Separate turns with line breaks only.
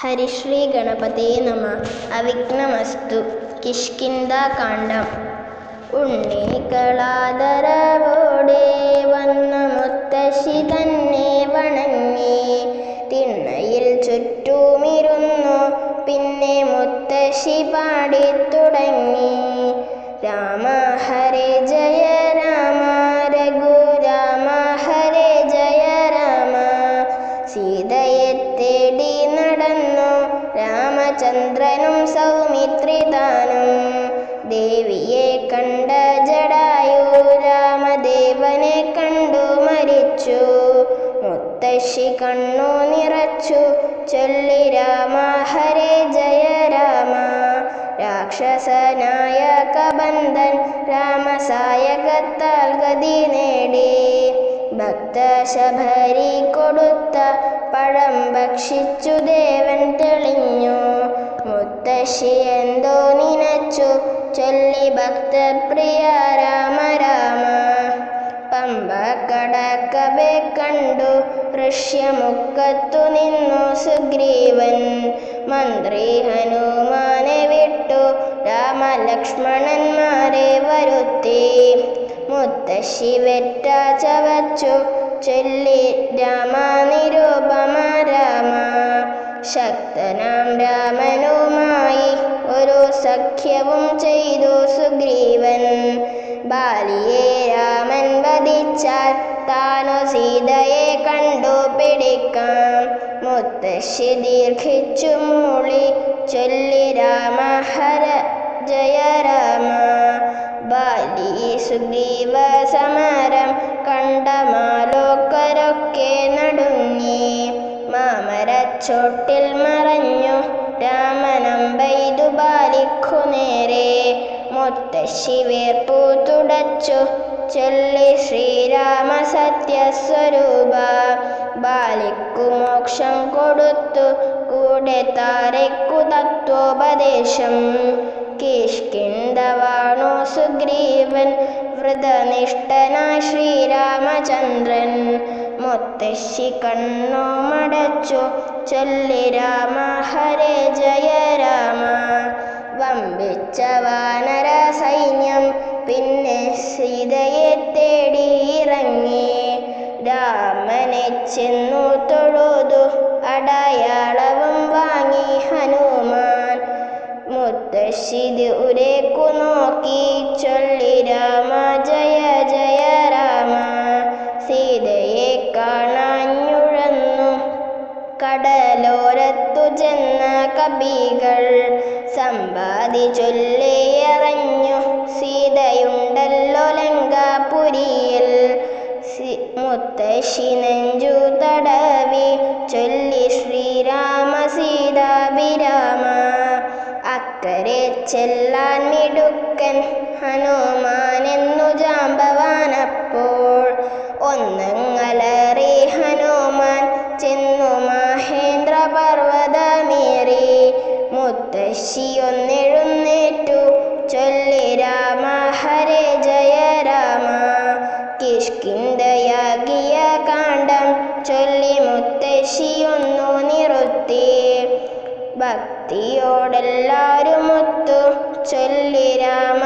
ഹരിശ്രീ ഗണപതേ നമ. അവിഘ്നമസ്തു. കിഷ്കിന്ധാകാന്ഡം. ഉണ്ണികളാദരവോടെ വന്ന മുത്തശ്ശി തന്നെ വണങ്ങി തിണ്ണയിൽ ചുറ്റുമിരുന്നു. പിന്നെ മുത്തശ്ശി പാടിത്തുടങ്ങി. രാമ ഹരേ ജയ രാമ, രഘുരാമ ഹരേ ജയ രാമ. സീതയെ തേടി നടന്നു രാമചന്ദ്രനും സൗമിത്രിതാനും. ദേവിയെ കണ്ട ജടായു രാമദേവനെ കണ്ടു മരിച്ചു. മുത്തശ്ശി കണ്ണു നിറച്ചു ചൊല്ലി രാമ ഹരേ ജയ രാമ. രാക്ഷസനായ കബന്ധൻ രാമസായകത്താൽ ഗതി നേടി. ഭക്തശബരി കൊടുത്ത പഴം ഭക്ഷിച്ചു ദേവൻ തെളിഞ്ഞു. മുത്തശ്ശി എന്തോ നനച്ചു ചൊല്ലി ഭക്തപ്രിയ രാമ രാമ. പമ്പ കടക്കവെ കണ്ടു ഋഷ്യമുഖത്തു നിന്നു സുഗ്രീവൻ. മന്ത്രി ഹനുമാനെ വിട്ടു രാമലക്ഷ്മണന്മാരെ വരുത്തി. മുത്തശ്ശി വെറ്റ ചവച്ചു ചൊല്ലി രാമ നിരുപമ രാമ. ശക്തനാം രാമനുമായി ഒരു സഖ്യവും ചെയ്തു സുഗ്രീവൻ. ബാലിയെ രാമൻ വധിച്ചാൽ താനു സീതയെ കണ്ടുപിടിക്കാം. മുത്തശ്ശി ദീർഘിച്ചു മൂളി ചൊല്ലി രാമ ഹര ജയ രാമ. ബാലി സുഗ്രീവ സമരം കണ്ട മാലോകരൊക്കെ നടുങ്ങി. മാമരച്ചോട്ടിൽ മറഞ്ഞു രാമനമ്പെയ്തു ബാലിക്കു നേരെ. മുത്തശ്ശി വേർപ്പു തുടച്ചു ചൊല്ലി ശ്രീരാമ സത്യസ്വരൂപ. ബാലിക്കു മോക്ഷം കൊടുത്തു കൂടെ താരയ്ക്കു തത്വോപദേശം. കിഷ്കിന്ധവാണു സുഗ്രീവൻ വ്രതനിഷ്ഠനായ ശ്രീരാമചന്ദ്രൻ. മുത്തശ്ശി കണ്ണു മടച്ചു ചൊല്ലി രാമ ഹരേ ജയ രാമ. വമ്പിച്ച വാനര സൈന്യം പിന്നെ സീതയെ തേടി ഇറങ്ങി. രാമനെ ചെന്നു തൊഴുതു അടയാളവും വാങ്ങി ഹനുമാൻ. മുത്തശ്ശി ദൂരേക്കു നോക്കി ചൊല്ലി രാമ ജയ ജയ രാമ. സീതയെ കാണാഞ്ഞുഴന്നു കടലോരത്തു ചെന്ന കപികൾ. സമ്പാദി ചൊല്ലിയറിഞ്ഞു സീതയുണ്ടല്ലോ ലങ്കാപുരിയിൽ. മുത്തശ്ശി നെഞ്ചു തടവി ചൊല്ലി ശ്രീരാമ സീതാഭിരാമ. അക്കരെ ചെല്ലാൻ മിടുക്കൻ ഹനുമാനെന്നു ജാമ്പവാനപ്പോൾ. ഒന്നങ്ങലറി ഹനുമാൻ ചെന്നു മഹേന്ദ്ര പർവ്വതമേറി. മുത്തശ്ശി ഒന്നെഴുന്നേറ്റു ചൊല്ലി രാമ ഹരേ ജയ രാമ. കിഷ്കിന്ധയാകിയ കാണ്ഡം ചൊല്ലി മുത്തശ്ശി ഒന്നു നിറുത്തി. ഭക്തിയോടെല്ലാരുമൊത്തു ചൊല്ലി രാമ